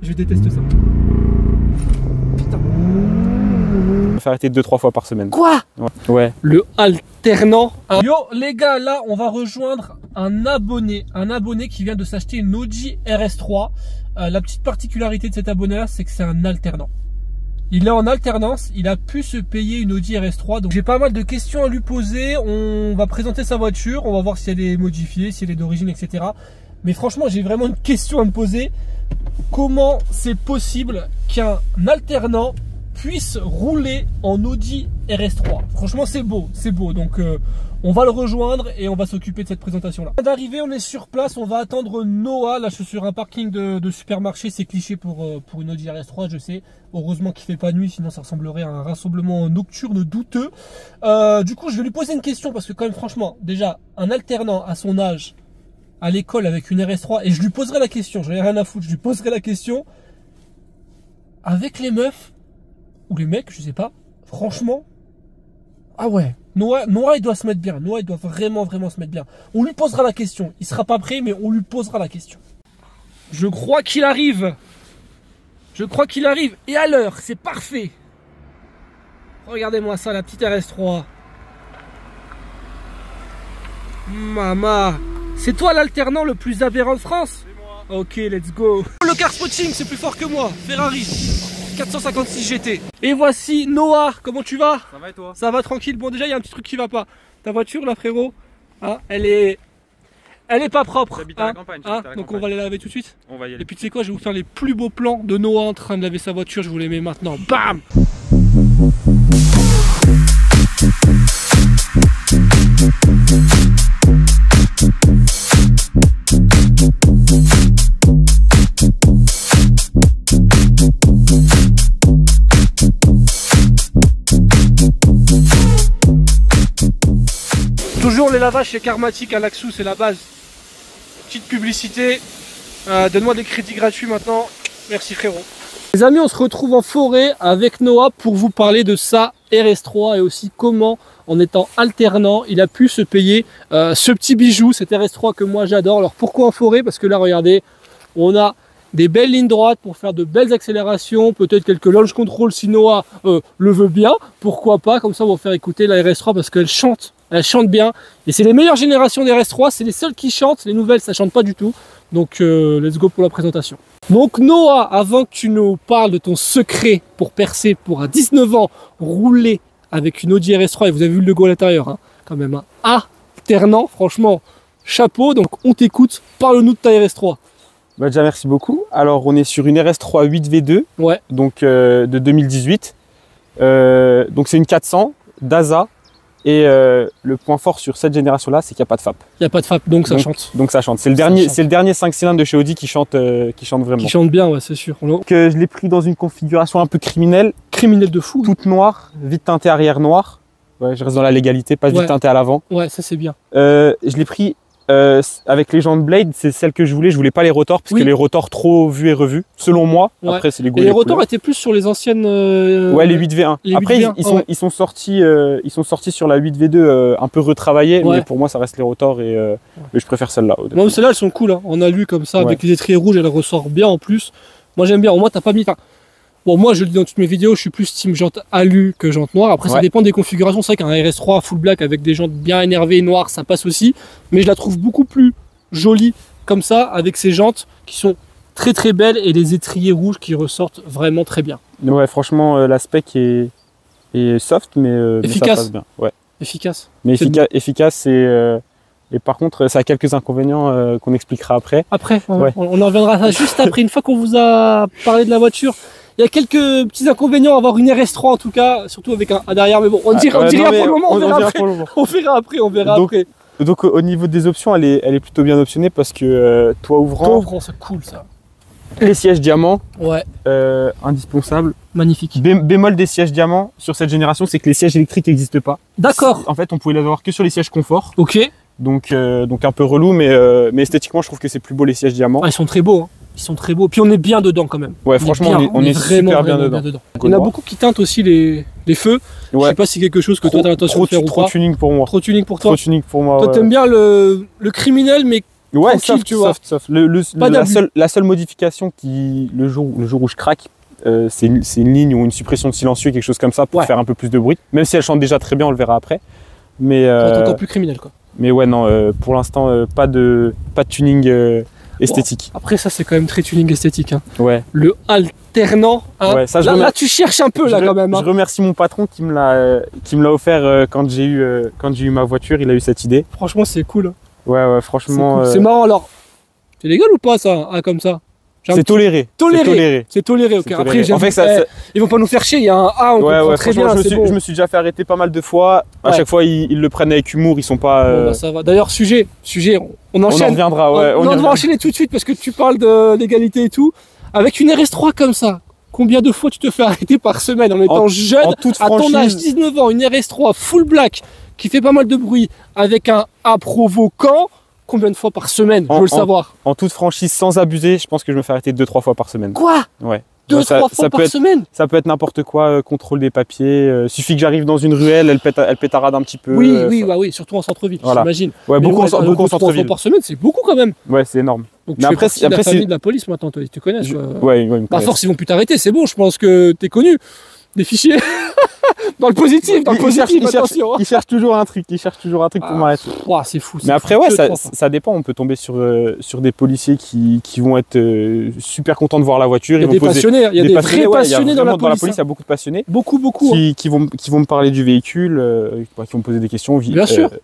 Je déteste ça. Putain. On va faire arrêter 2-3 fois par semaine. Quoi? Ouais. Le alternant. Yo les gars, là on va rejoindre un abonné qui vient de s'acheter une Audi RS3. La petite particularité de cet abonné là, c'est que c'est un alternant. Il est en alternance, il a pu se payer une Audi RS3. Donc j'ai pas mal de questions à lui poser. On va présenter sa voiture, on va voir si elle est modifiée, si elle est d'origine, etc. Mais franchement, j'ai vraiment une question à me poser. Comment c'est possible qu'un alternant puisse rouler en Audi RS3? Franchement, c'est beau, c'est beau. Donc on va le rejoindre et on va s'occuper de cette présentation là. D'arriver, on est sur place, on va attendre Noah. Là je suis sur un parking de supermarché, c'est cliché pour une Audi RS3, je sais. Heureusement qu'il fait pas nuit, sinon ça ressemblerait à un rassemblement nocturne douteux. Du coup je vais lui poser une question parce que quand même franchement, déjà un alternant à son âge à l'école avec une RS3, et je lui poserai la question, j'en ai rien à foutre, je lui poserai la question, avec les meufs ou les mecs, je sais pas, franchement, ah ouais, Noah il doit se mettre bien, Noah il doit vraiment se mettre bien. On lui posera la question, il sera pas prêt mais on lui posera la question. Je crois qu'il arrive. Je crois qu'il arrive, et à l'heure, c'est parfait. Regardez-moi ça, la petite RS3. Maman, c'est toi l'alternant le plus aberrant de France? C'est moi. Ok, let's go. Le car spotting, c'est plus fort que moi. Ferrari 456 GT. Et voici Noah, comment tu vas? Ça va et toi? Ça va tranquille. Bon, déjà il y a un petit truc qui va pas. Ta voiture là, frérot, hein, elle est pas propre. J'habite à la campagne. Donc on va les laver tout de suite. On va y aller. Et puis tu sais quoi, je vais vous faire les plus beaux plans de Noah en train de laver sa voiture. Je vous les mets maintenant. Bam. Toujours les lavages chez Karmatic à Laxou, c'est la base. Petite publicité. Donne-moi des crédits gratuits maintenant. Merci frérot. Les amis, on se retrouve en forêt avec Noah pour vous parler de sa RS3 et aussi comment, en étant alternant, il a pu se payer ce petit bijou, cette RS3 que moi j'adore. Alors pourquoi en forêt? Parce que là, regardez, on a des belles lignes droites pour faire de belles accélérations, peut-être quelques launch control si Noah le veut bien, pourquoi pas, comme ça on va faire écouter la RS3 parce qu'elle chante bien, et c'est les meilleures générations des RS3, c'est les seules qui chantent, les nouvelles ça chante pas du tout, donc let's go pour la présentation. Donc Noah, avant que tu nous parles de ton secret pour percer, pour à 19 ans, rouler avec une Audi RS3, et vous avez vu le logo à l'intérieur, hein, quand même, hein, alternant, franchement, chapeau, donc on t'écoute, parle-nous de ta RS3. Bah déjà merci beaucoup. Alors on est sur une RS3 8V2, ouais. Donc de 2018. Donc c'est une 400 DASA. Et le point fort sur cette génération-là, c'est qu'il n'y a pas de FAP. Il n'y a pas de FAP, donc ça chante. Donc ça chante. C'est le dernier 5 cylindres de chez Audi qui chante vraiment. Qui chante bien, ouais, c'est sûr. Donc je l'ai pris dans une configuration un peu criminelle. Criminelle de fou. Toute noire, vide teintée arrière noire. Ouais, je reste dans la légalité, pas vide teintée à l'avant. Ouais, ça c'est bien. Je l'ai pris avec les jantes Blade, c'est celle que je voulais pas les rotors parce que les rotors trop vus et revus selon moi. Ouais. Après c'est les goûts. Et les rotors étaient plus sur les anciennes ouais, les 8V1. Après 8V1, ils sont sortis sur la 8V2 un peu retravaillés, mais pour moi ça reste les rotors et je préfère celle-là. Non, celles-là elles sont cool, hein. On a lu comme ça avec les étriers rouges, elle ressort bien en plus. Moi j'aime bien. Au moins t'as pas mis bon, moi je le dis dans toutes mes vidéos, je suis plus team jante alu que jante noire. Après ça dépend des configurations. C'est vrai qu'un RS3 full black avec des jantes bien énervées noires, ça passe aussi. Mais je la trouve beaucoup plus jolie comme ça, avec ces jantes qui sont très très belles et les étriers rouges qui ressortent vraiment très bien. Ouais, franchement la spec est soft, mais ça passe bien. Ouais. Efficace. Mais efficace et par contre ça a quelques inconvénients qu'on expliquera après. Après, on en reviendra à ça juste après, une fois qu'on vous a parlé de la voiture. Il y a quelques petits inconvénients à avoir une RS3 en tout cas, surtout avec un derrière, mais bon, on dira pour le moment, on verra après. On verra après. Donc au niveau des options, elle est plutôt bien optionnée parce que toit ouvrant, c'est cool ça. Les sièges diamants, indispensable. Magnifique. Bémol des sièges diamants sur cette génération, c'est que les sièges électriques n'existent pas. D'accord. En fait, on pouvait les avoir que sur les sièges confort. Ok. Donc un peu relou, mais esthétiquement, je trouve que c'est plus beau les sièges diamants. Ah, ils sont très beaux, hein. Ils sont très beaux. Puis on est bien dedans quand même. Ouais, franchement, on est super bien dedans. Il y en a beaucoup qui teintent aussi les feux. Je sais pas si c'est quelque chose que toi t'as l'intention de faire ou pas. Trop tuning pour moi. Trop tuning pour toi. Trop tuning pour moi. Toi t'aimes bien le criminel, mais Ouais, tranquille, soft, tu vois. soft. Pas d'abus. La seule modification le jour où je craque, c'est une ligne ou une suppression de silencieux, quelque chose comme ça, pour faire un peu plus de bruit. Même si elle chante déjà très bien, on le verra après. Mais T'entends plus criminel, quoi. mais ouais, non, pour l'instant, pas de tuning esthétique. Bon, après, ça, c'est quand même très tuning esthétique. Hein. Ouais. Le alternant. Hein. Ouais, ça, là, tu cherches un peu, là, quand même. Hein. Je remercie mon patron qui me l'a offert quand j'ai eu ma voiture. Il a eu cette idée. Franchement, c'est cool. Ouais, franchement. C'est marrant. Alors, c'est légal ou pas, ça, hein, comme ça? C'est toléré. C'est toléré, ok. Après, en fait, ils vont pas nous faire chier, il y a un A, on comprend très bien. Je me suis déjà fait arrêter pas mal de fois. À chaque fois, ils le prennent avec humour, ils sont pas. Bon, bah, ça va. D'ailleurs, sujet, on enchaîne. On en reviendra, ouais. On va enchaîner tout de suite parce que tu parles d'égalité et tout. Avec une RS3 comme ça, combien de fois tu te fais arrêter par semaine en étant jeune, à ton âge, 19 ans, une RS3 full black qui fait pas mal de bruit avec un A provoquant? Combien de fois par semaine? Je veux le savoir. En toute franchise, sans abuser, je pense que je me fais arrêter 2-3 fois par semaine. Quoi? Ouais. 2-3 fois par semaine? Ça peut être n'importe quoi, contrôle des papiers. Suffit que j'arrive dans une ruelle, elle pétarade un petit peu. Oui, surtout en centre-ville, j'imagine. Ouais, beaucoup en centre-ville. 3 fois par semaine, c'est beaucoup quand même. Ouais, c'est énorme. Donc mais après, c'est la famille de la police maintenant, toi, tu connais. Ouais, à force, ils vont plus t'arrêter, c'est bon, je pense que t'es connu. Des fichiers dans le positif, attention. Ils cherchent toujours un truc, pour m'arrêter. C'est fou. Mais après, ouais, ça dépend. On peut tomber sur des policiers qui vont être super contents de voir la voiture. Il y a des passionnés, il y a des vrais passionnés dans la police. Il y a beaucoup de passionnés. Beaucoup. Qui vont me parler du véhicule, qui vont me poser des questions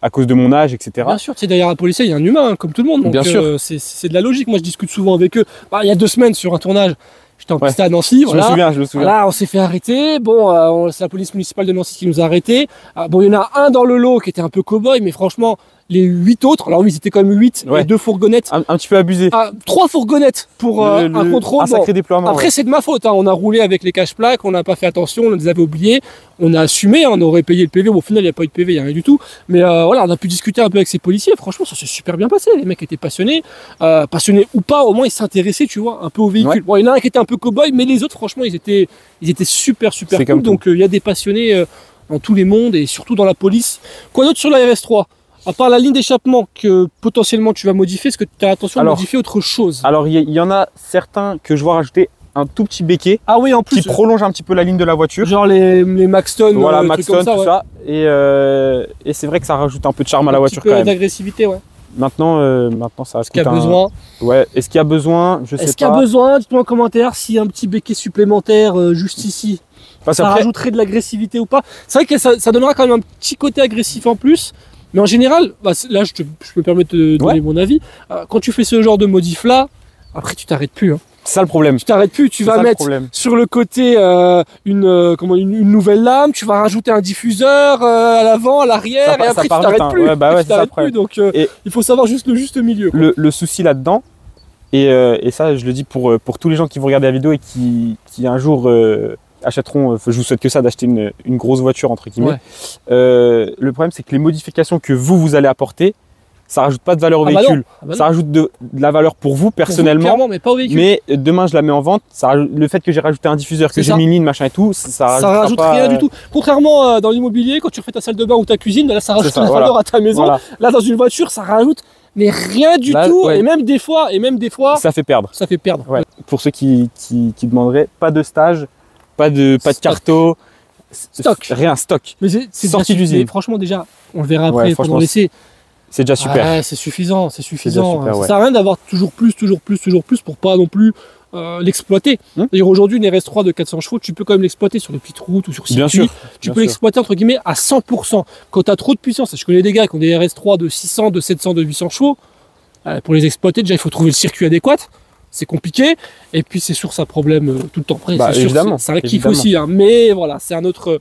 à cause de mon âge, etc. Bien sûr, tu sais, derrière un policier, il y a un humain, comme tout le monde. Donc, bien sûr. C'est de la logique. Moi, je discute souvent avec eux. Il y a 2 semaines sur un tournage. J'étais en piste à Nancy, je me souviens. Là, on s'est fait arrêter. Bon, c'est la police municipale de Nancy qui nous a arrêtés. Bon, il y en a un dans le lot qui était un peu cow-boy, mais franchement, les 8 autres, alors oui, c'était quand même 8, et 2 fourgonnettes. Un petit peu abusé. 3 fourgonnettes pour un contrôle. Un sacré déploiement. Après, c'est de ma faute. Hein. On a roulé avec les cache-plaques, on n'a pas fait attention, on les avait oubliés. On a assumé, on aurait payé le PV. Bon, au final, il n'y a pas eu de PV, il n'y a rien du tout. Mais voilà, on a pu discuter un peu avec ces policiers. Franchement, ça s'est super bien passé. Les mecs étaient passionnés. Passionnés ou pas, au moins, ils s'intéressaient, tu vois, un peu au véhicule. Ouais. Bon, il y en a un qui était un peu cow-boy, mais les autres, franchement, ils étaient super cool. Donc, il y a des passionnés dans tous les mondes et surtout dans la police. Quoi d'autre sur la RS3? À part la ligne d'échappement que potentiellement tu vas modifier, est-ce que tu as l'intention de modifier autre chose? Alors, il y en a certains que je vois rajouter un tout petit béquet en plus, qui prolonge un petit peu la ligne de la voiture. Genre les Maxton, voilà, Maxton, tout ça. Et c'est vrai que ça rajoute un peu de charme à la voiture quand même. D'agressivité, ouais. Maintenant, ça Est-ce qu'il y a besoin? Ouais, est-ce qu'il y a besoin? Je sais pas. Est-ce qu'il y a besoin? Dites-moi en commentaire s'il y a un petit béquet supplémentaire juste ici. Ça rajouterait de l'agressivité ou pas. C'est vrai que ça donnera quand même un petit côté agressif en plus. Mais en général, là je me permets de te donner mon avis. Quand tu fais ce genre de modif là, après tu t'arrêtes plus. Hein. C'est ça le problème. Tu t'arrêtes plus, tu vas mettre sur le côté une nouvelle lame, tu vas rajouter un diffuseur à l'avant, à l'arrière, et après tu t'arrêtes plus. Ouais, tu t'arrêtes plus. Donc il faut savoir juste le juste milieu. Le souci là-dedans, et ça je le dis pour tous les gens qui vont regarder la vidéo et qui un jour achèteront, je vous souhaite que ça, d'acheter une grosse voiture entre guillemets. Le problème c'est que les modifications que vous allez apporter, ça rajoute pas de valeur au véhicule. Ça rajoute de la valeur pour vous personnellement, mais pas au véhicule. Mais demain je la mets en vente, le fait que j'ai rajouté un diffuseur, que j'ai mis une ligne, machin et tout, ça rajoute pas, rien du tout. Contrairement dans l'immobilier, quand tu refais ta salle de bain ou ta cuisine, là ça rajoute la valeur à ta maison. Là dans une voiture, ça rajoute mais rien du tout. Et même des fois, ça fait perdre. Ouais. Pour ceux qui demanderaient, pas de stage, pas de carto, stock. Rien, stock. Mais c'est sorti d'usine. Franchement déjà, on le verra après pendant l'essai. C'est déjà super. Ouais, c'est suffisant. Ça sert à rien d'avoir toujours plus pour pas non plus l'exploiter. D'ailleurs aujourd'hui une RS3 de 400 chevaux, tu peux quand même l'exploiter sur les petites routes ou sur circuit. Bien sûr. Tu peux l'exploiter entre guillemets à 100%. Quand tu as trop de puissance, je connais des gars qui ont des RS3 de 600, de 700, de 800 chevaux. Pour les exploiter, déjà il faut trouver le circuit adéquat. C'est compliqué. Et puis c'est source à problème tout le temps près. Évidemment. C'est un kiff aussi. Hein. Mais voilà, c'est un autre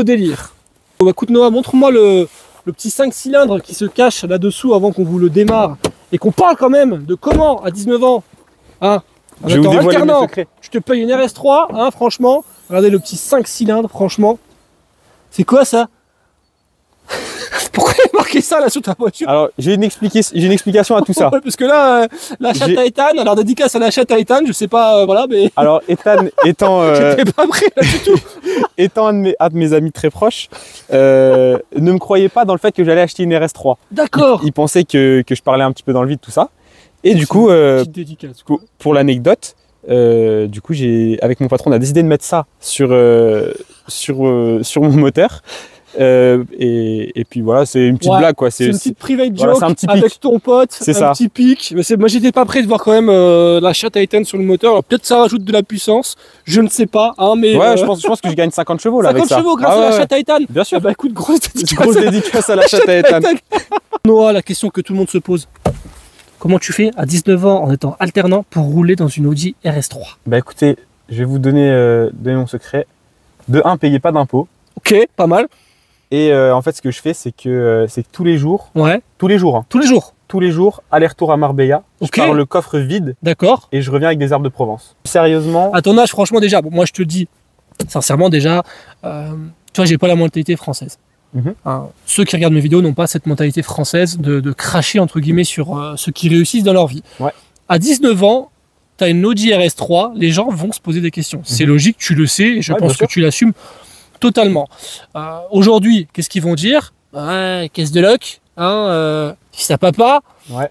délire. Bon, écoute Noah, montre-moi le petit 5 cylindres qui se cache là-dessous avant qu'on vous le démarre et qu'on parle quand même de comment à 19 ans, hein, je vais vous dévoiler mes secrets. Tu te payes une RS3, hein, franchement, regardez le petit 5 cylindres, franchement, c'est quoi ça? Pourquoi il y a marqué ça là sur ta voiture? Alors, j'ai une explication à tout ça. Ouais, parce que là, l'achat à Ethan, alors dédicace à l'achat à Ethan, je sais pas, voilà, mais. Alors, Ethan étant, J'étais pas prêt là du tout. étant un de mes amis très proches, ne me croyait pas dans le fait que j'allais acheter une RS3. D'accord. Il pensait que je parlais un petit peu dans le vide, tout ça. Et du coup, Petite dédicace. pour l'anecdote, du coup, avec mon patron, on a décidé de mettre ça sur mon moteur. Et puis voilà, c'est une petite blague quoi. C'est une petite private joke voilà, c'est un petit pic. avec ton pote, C'est un ça. petit pic. Mais moi j'étais pas prêt de voir quand même la Fiat Titan sur le moteur. Alors peut-être ça rajoute de la puissance, je ne sais pas. Hein, mais ouais, je pense que je gagne 50 chevaux là 50 avec ça. chevaux grâce à la Fiat Titan. Bien sûr. Ah bah écoute, grosse dédicace. Grosse dédicace à la Fiat Titan. Noah, la question que tout le monde se pose. Comment tu fais à 19 ans en étant alternant pour rouler dans une Audi RS3? Bah écoutez, je vais vous donner mon secret. De 1, payez pas d'impôts. Ok, pas mal. Et en fait, ce que je fais, c'est que tous les jours, Ouais. tous les jours, aller-retour à Marbella, Ok. je pars le coffre vide D'accord. et je reviens avec des herbes de Provence. Sérieusement, À ton âge, franchement, déjà, bon, moi je te le dis, sincèrement, déjà, tu vois, j'ai pas la mentalité française. Mhm. Hein, ceux qui regardent mes vidéos n'ont pas cette mentalité française de cracher, entre guillemets, sur ceux qui réussissent dans leur vie. Ouais. À 19 ans, tu as une Audi RS3, les gens vont se poser des questions. C'est logique, tu le sais, et je Ouais, pense bien sûr. que tu l'assumes totalement. Aujourd'hui, qu'est-ce qu'ils vont dire? Ouais, caisse de loc, hein, fils à papa. ouais.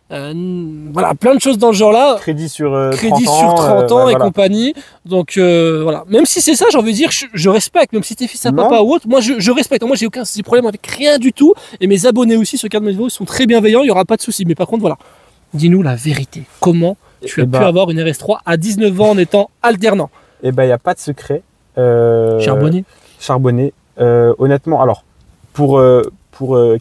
Voilà, plein de choses dans le genre-là. Crédit sur 30 Crédit ans, sur 30 ans ouais, et voilà. compagnie. Donc voilà, même si c'est ça, j'ai envie de dire, je respecte, même si t'es fils à Non. papa ou autre, moi je respecte. Moi j'ai aucun problème avec rien du tout. Et mes abonnés aussi, ceux qui regardent mes vidéos, sont très bienveillants, il n'y aura pas de souci. Mais par contre, voilà, dis-nous la vérité. Comment tu as pu avoir une RS3 à 19 ans en étant alternant? Eh ben, il n'y a pas de secret. Charbonné. Honnêtement, alors, pour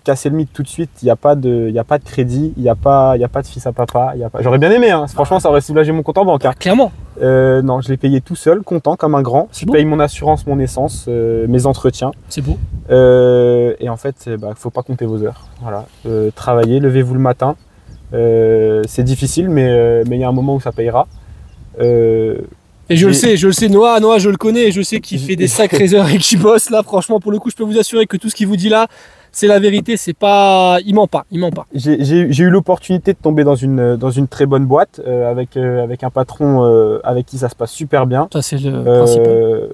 casser le mythe tout de suite, il n'y a pas de crédit, il n'y a pas de fils à papa. J'aurais bien aimé, hein. Franchement, ça aurait soulagé mon compte en banque. Hein. Clairement. Non, je l'ai payé tout seul, content comme un grand. C'est Je beau. paye mon assurance, mon essence, mes entretiens. C'est beau. Et en fait, faut pas compter vos heures. Voilà. Travaillez, levez-vous le matin. C'est difficile, mais il y a un moment où ça payera. Et je le sais, Noah, je le connais, et je sais qu'il fait des sacrées heures et qu'il bosse là. Franchement, pour le coup, je peux vous assurer que tout ce qu'il vous dit là, c'est la vérité. C'est pas, il ment pas. J'ai eu l'opportunité de tomber dans une très bonne boîte avec un patron avec qui ça se passe super bien. Ça c'est le principal.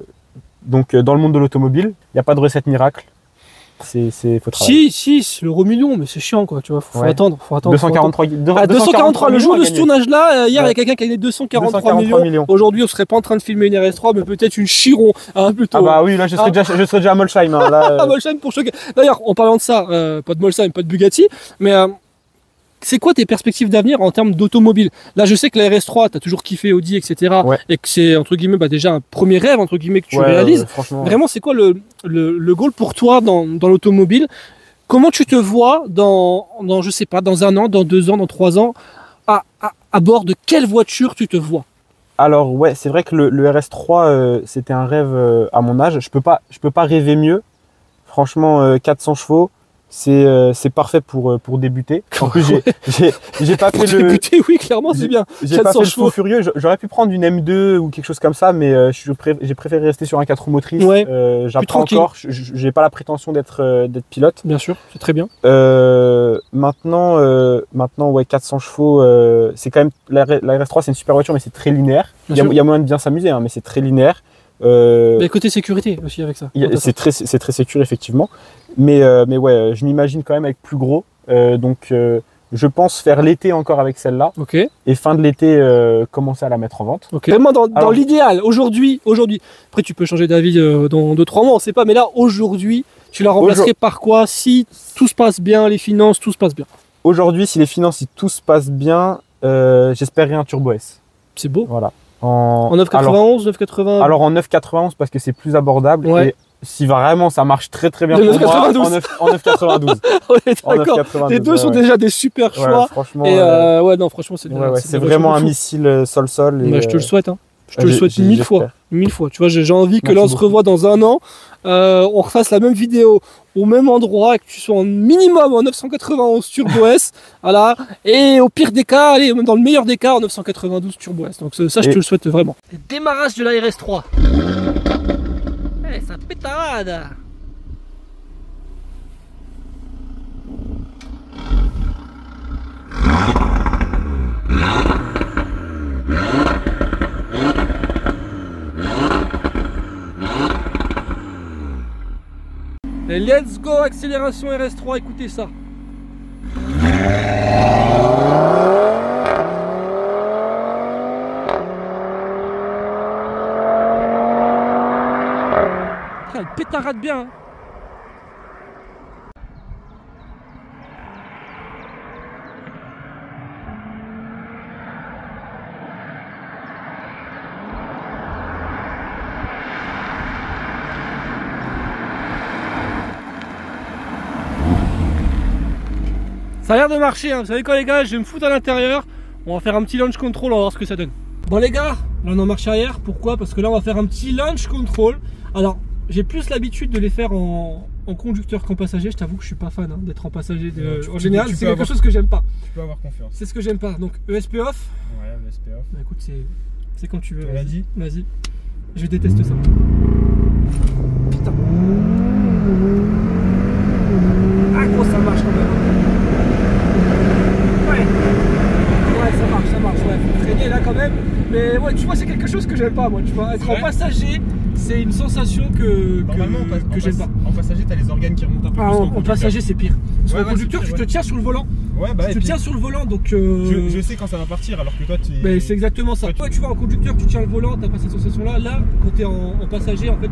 Donc dans le monde de l'automobile, il n'y a pas de recette miracle. Faut travailler. Si, l'euro million, mais c'est chiant quoi, tu vois, faut Ouais. attendre. 243 243, le jour de ce millions tournage-là, hier, il y a Ouais. quelqu'un qui a gagné 243 243 millions. Aujourd'hui, on serait pas en train de filmer une RS3, mais peut-être une Chiron, hein, plutôt. Ah bah oui, là je serais déjà à Molsheim. Hein, là, Ah, Molsheim pour choquer. D'ailleurs, en parlant de ça, pas de Molsheim, pas de Bugatti, mais c'est quoi tes perspectives d'avenir en termes d'automobile? Là, je sais que la RS3, tu as toujours kiffé Audi, etc. Ouais. Et que c'est, entre guillemets, déjà un premier rêve, entre guillemets, que tu réalises. franchement. Vraiment, c'est quoi le goal pour toi dans l'automobile? Comment tu te vois dans, je sais pas, dans 1 an, dans 2 ans, dans 3 ans, à bord de quelle voiture tu te vois? Alors ouais, c'est vrai que le RS3, c'était un rêve à mon âge. Je peux pas rêver mieux. Franchement, 400 chevaux, c'est parfait pour débuter. En plus, j'ai pas fait le... Débuter, oui, clairement, c'est bien. J'ai pas 400 fait le chevaux. fou furieux. J'aurais pu prendre une M2 ou quelque chose comme ça, mais j'ai préféré rester sur un 4 roues motrices. Ouais, J'apprends tranquille. encore. J'ai pas la prétention d'être pilote. Bien sûr, c'est très bien. Maintenant, ouais, 400 chevaux, c'est quand même la RS3, c'est une super voiture, mais c'est très linéaire. Il Bien sûr. y a moyen de bien s'amuser, hein, mais c'est très linéaire. Mais côté sécurité aussi avec ça. C'est très sécure effectivement, mais ouais, je m'imagine quand même avec plus gros. Donc, je pense faire l'été encore avec celle-là, Ok. et fin de l'été commencer à la mettre en vente. Ok. Vraiment dans Alors- l'idéal, aujourd'hui. Après, tu peux changer d'avis dans 2-3 mois, on sait pas, mais là, aujourd'hui, tu la remplacerais par quoi si tout se passe bien, les finances, tout se passe bien? Aujourd'hui, si les finances, si tout se passe bien, j'espérerais un Turbo S. C'est beau. Voilà. En 991, 980. Alors en 991 parce que c'est plus abordable, Ouais. et si vraiment ça marche très bien Le pour moi, 992. en 992. On est En d'accord. 992, Les deux sont ouais. déjà des super Ouais, choix. franchement, Et ouais, non, franchement, c'est c'est vraiment un missile sol-sol. Bah, je te le souhaite, hein. Je te le souhaite j'espère. 1000 fois. 1000 fois. Tu vois, j'ai envie que Merci là, on se beaucoup. revoie dans 1 an, on refasse la même vidéo au même endroit, et que tu sois en minimum en 991 Turbo S, voilà, et au pire des cas, allez, même dans le meilleur des cas, en 992 Turbo S. Donc ça, je te le souhaite vraiment. Démarrage de la RS3. Eh, ça pétarade. Et let's go, accélération RS3, écoutez ça. Elle pétarade bien. Hein. Ça a l'air de marcher, hein. Vous savez quoi les gars, je vais me foutre à l'intérieur. On va faire un petit launch control, on va voir ce que ça donne. Bon les gars, là on est en marche arrière, pourquoi? Parce que là on va faire un petit launch control. Alors, j'ai plus l'habitude de les faire en conducteur qu'en passager. Je t'avoue que je suis pas fan hein, d'être en passager. En général, c'est quelque chose que j'aime pas. Tu peux avoir confiance. C'est ce que j'aime pas. Donc ESP off. Ouais, ESP off. Bah écoute, c'est quand tu veux. Vas-y. Vas-y. Je déteste ça. Putain. Ah gros, ça marche quand même. Ouais. Ouais, ça marche. Ouais, faut freiner là quand même. Mais ouais, tu vois, c'est quelque chose que j'aime pas moi. Tu vois, être en passager. C'est une sensation que j'aime pas. En passager, t'as les organes qui remontent un peu plus. En passager, c'est pire. Parce qu'en conducteur, tu te tiens sur le volant. Ouais, bah, tu te tiens sur le volant, donc. Je sais quand ça va partir, alors que toi, tu. Mais c'est exactement ça. Toi, tu vois, en conducteur, tu tiens le volant, t'as pas cette sensation-là. Là, quand t'es en passager, en fait,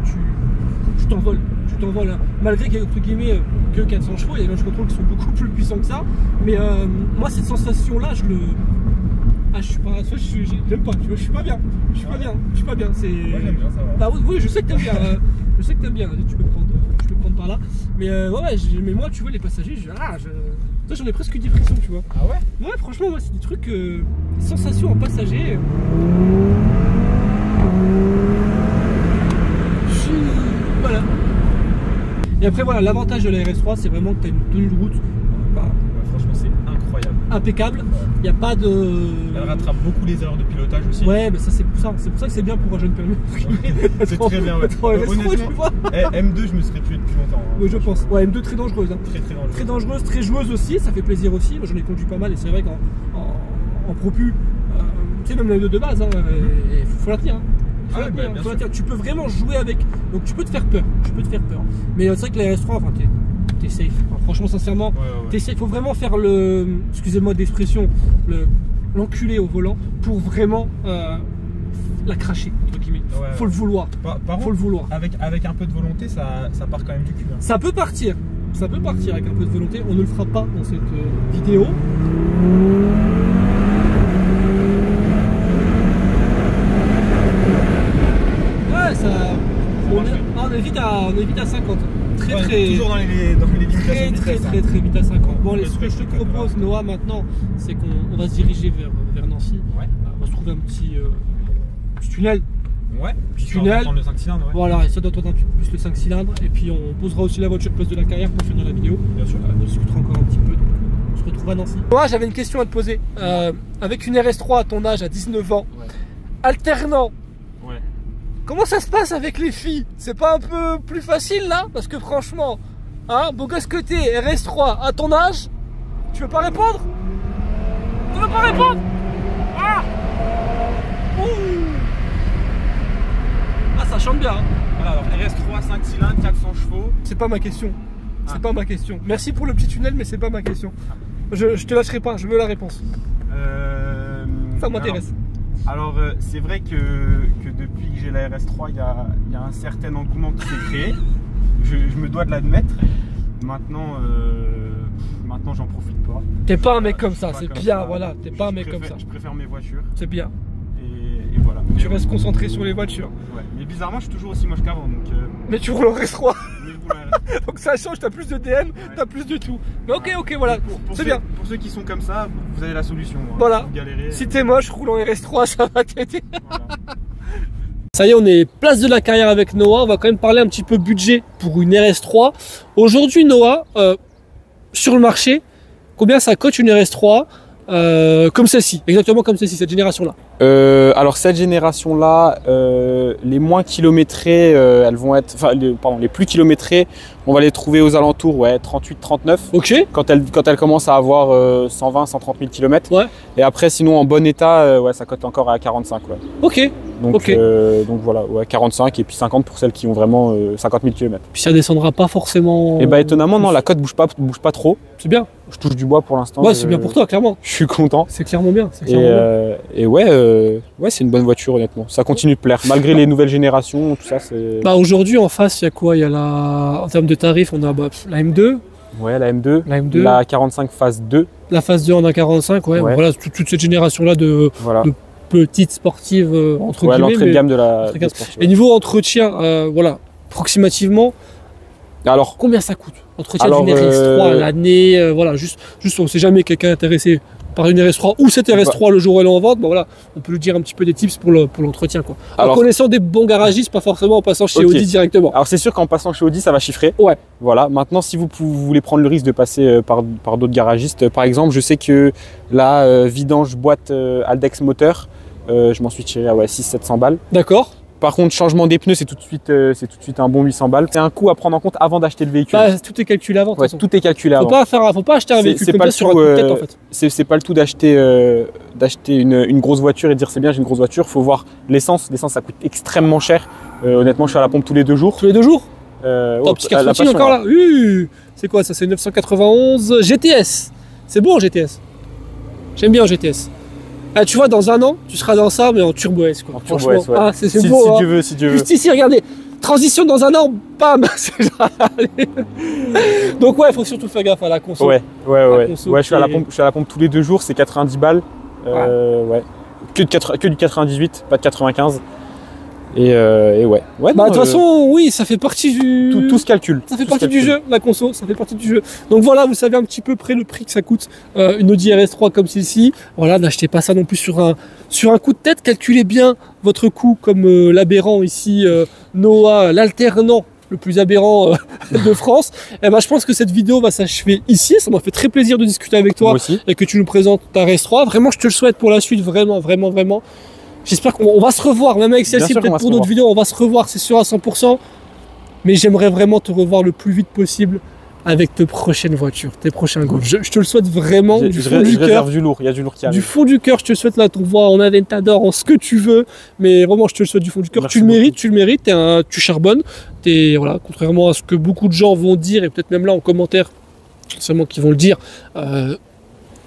tu t'envoles. Tu t'envoles. Hein. Malgré qu'il y a entre guillemets que 400 chevaux, il y a des launch control qui sont beaucoup plus puissants que ça. Mais moi, cette sensation-là, je suis pas. J'aime pas, tu vois, je suis pas bien. Je suis pas bien. C'est. Moi j'aime bien ça. Bah oui, je sais que t'aimes bien. Je sais que t'aimes bien. Tu peux prendre par là. Mais mais moi, tu vois, les passagers, j'en ai presque une dépression, tu vois. Ah ouais? Ouais, franchement, moi, c'est des trucs. Sensations en passager. Voilà. Et après, voilà, l'avantage de la RS3, c'est vraiment que t'as une tenue de route. Franchement, c'est incroyable. Impeccable. Il n'y a pas de. Elle rattrape beaucoup les erreurs de pilotage aussi. Ouais, mais ça c'est pour ça. C'est pour ça que c'est bien pour un jeune permis. C'est très bien. Ouais. Honnêtement, M2, je me serais plus depuis longtemps. Hein, oui, je pense. Ouais, M2 très dangereuse. Hein. Très dangereuse. Très dangereuse, très joueuse aussi. Ça fait plaisir aussi. Moi, j'en ai conduit pas mal et c'est vrai qu'en propu, tu sais, même la M2 de base, il faut la tenir. Tu peux vraiment jouer avec. Donc tu peux te faire peur. Mais c'est vrai que la RS3, enfin, t'es safe. Enfin, franchement, sincèrement, t'es safe. Faut vraiment faire excusez-moi d'expression, l'enculé au volant pour vraiment la cracher, entre guillemets. Faut le vouloir. Faut le vouloir. Avec un peu de volonté, ça part quand même du cul. Hein. Ça peut partir. Avec un peu de volonté. On ne le fera pas dans cette vidéo. On est vite à 50. Toujours dans les limitations. Très vite à 50. Bon, ce que je te propose, Noah, maintenant, c'est qu'on va se diriger vers Nancy. Ouais. On va se trouver un petit tunnel. Ouais. Petit tunnel. Le 5 cylindres. Ouais. Voilà, et ça doit être un petit peu plus le 5 cylindres. Et puis on posera aussi la voiture place de la carrière pour finir la vidéo. Bien sûr. On discutera encore un petit peu. Donc on se retrouve à Nancy. Moi, j'avais une question à te poser. Avec une RS3 à ton âge, à 19 ans, alternant. Comment ça se passe avec les filles? C'est pas un peu plus facile là? Parce que franchement, hein, beau gosse que t'es, RS3 à ton âge, tu veux pas répondre? Tu veux pas répondre? Ah! Ouh! Ah, ça chante bien. Hein. Voilà, alors RS3, 5 cylindres, 400 chevaux. C'est pas ma question. C'est pas ma question. Merci pour le petit tunnel, mais c'est pas ma question. Je te lâcherai pas, je veux la réponse. Ça m'intéresse. Alors c'est vrai que depuis que j'ai la RS3, il y a un certain engouement qui s'est créé. Je me dois de l'admettre. Maintenant, j'en profite pas. T'es pas un mec comme ça, c'est bien, ça. Voilà. T'es pas un mec comme ça. Je préfère mes voitures. C'est bien. Et voilà. Tu restes concentré sur les voitures. Ouais. Mais bizarrement, je suis toujours aussi moche qu'avant. Mais tu roules en RS3. Donc ça change, t'as plus de DM, t'as plus de tout. Mais ok, voilà, c'est bien. Pour ceux qui sont comme ça, vous avez la solution. Voilà. Vous galérez. Si t'es moche, roule en RS3, ça va t'aider. Voilà. Ça y est, on est place de la carrière avec Noah. On va quand même parler un petit peu budget pour une RS3. Aujourd'hui, Noah, sur le marché, combien ça coûte une RS3? comme celle-ci, exactement comme celle-ci, cette génération-là? Alors cette génération-là, les moins kilométrées, elles vont être, enfin, les plus kilométrées, on va les trouver aux alentours, ouais, 38-39. Ok. Quand elles commencent à avoir 120-130 000 km. Ouais. Et après, sinon en bon état, ouais, ça cote encore à 45. Ouais. Ok. Donc, Ok. Donc voilà, ouais, 45 et puis 50 pour celles qui ont vraiment 50 000 km. Puis ça descendra pas forcément. Et bah étonnamment, non, la cote bouge pas trop. C'est bien. Je touche du bois pour l'instant. Ouais, c'est bien pour toi, clairement. Je suis content. C'est clairement bien. Et ouais, c'est une bonne voiture honnêtement. Ça continue de plaire malgré les nouvelles générations, tout ça. Bah aujourd'hui en face, il y a quoi? Il y a en termes de tarifs, on a la M2. Ouais, la M2. La M2. La 45 phase 2. La phase 2 en a 45, ouais. Ouais. Voilà, toute cette génération-là de petites sportives entre ouais, guillemets. L'entrée de gamme de la sportive. Et niveau entretien, voilà, approximativement. Alors, combien ça coûte? Entretien d'une RS3 à l'année, voilà, juste on sait jamais quelqu'un est intéressé par une RS3 ou cette RS3 le jour où elle est en vente, bah voilà, on peut lui dire un petit peu des tips pour l'entretien, quoi. En connaissant des bons garagistes, pas forcément en passant chez Audi directement. Alors c'est sûr qu'en passant chez Audi, ça va chiffrer. Ouais. Voilà. Maintenant, si vous voulez prendre le risque de passer par d'autres garagistes, par exemple, je sais que la vidange boîte Aldex moteur, je m'en suis tiré à 600-700 balles. D'accord. Par contre, changement des pneus, c'est tout de suite un bon 800 balles. C'est un coût à prendre en compte avant d'acheter le véhicule. Bah, tout est calculé avant. Ouais, tout est calculé avant. Faut pas acheter un véhicule comme ça sur un coup de tête, en fait. C'est pas le tout d'acheter une grosse voiture et de dire c'est bien, j'ai une grosse voiture. Faut voir l'essence. L'essence, ça coûte extrêmement cher. Honnêtement, je suis à la pompe tous les 2 jours. Tous les 2 jours? Top, petit 4 encore là. C'est quoi ça? C'est 991 GTS. C'est bon en GTS. J'aime bien en GTS. Ah, tu vois, dans un an, tu seras dans ça, mais en Turbo S, quoi. En Turbo S, ouais. Ah, c'est beau, si tu veux, si tu veux. Juste ici, regardez. Transition dans un an, bam. Donc ouais, il faut surtout faire gaffe à la conso. Ouais, je suis à la pompe tous les 2 jours, c'est 90 balles. Ouais. Que du 98, pas de 95. Et ouais. Bah de toute façon, oui, ça fait partie du... Tout se calcule. Ça fait partie du jeu, la conso, ça fait partie du jeu. Donc voilà, vous savez un petit peu près le prix que ça coûte une Audi RS3 comme celle-ci. Voilà, n'achetez pas ça non plus sur un coup de tête. Calculez bien votre coût comme l'aberrant ici, Noah, l'alternant le plus aberrant de France. Et ben, je pense que cette vidéo va s'achever ici. Ça m'a fait très plaisir de discuter avec toi et que tu nous présentes ta RS3. Vraiment, je te le souhaite pour la suite, vraiment. J'espère qu'on va se revoir, même avec celle-ci, peut-être pour d'autres vidéos, on va se revoir, c'est sûr à 100%. Mais j'aimerais vraiment te revoir le plus vite possible avec tes prochaines voitures, tes prochains goals. Je te le souhaite vraiment du fond du cœur. Du lourd, il y a du lourd qui arrive. Du fond du cœur, je te le souhaite là, ton voix en Aventador, en ce que tu veux. Mais vraiment, je te le souhaite du fond du cœur. Tu le mérites, tu charbonnes. Voilà, contrairement à ce que beaucoup de gens vont dire, et peut-être même là en commentaire, seulement qui vont le dire.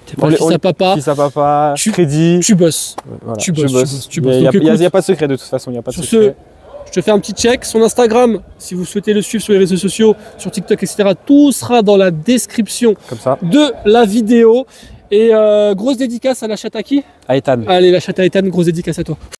T'es pas fils à papa, crédit. Tu bosses. Voilà, tu bosses. Il n'y a pas de secret de toute façon. Y a pas de secret. Je te fais un petit check. Son Instagram, si vous souhaitez le suivre sur les réseaux sociaux, sur TikTok, etc., tout sera dans la description de la vidéo. Et grosse dédicace à la chatte à qui? À Ethan. Allez, la chatte à Ethan, grosse dédicace à toi.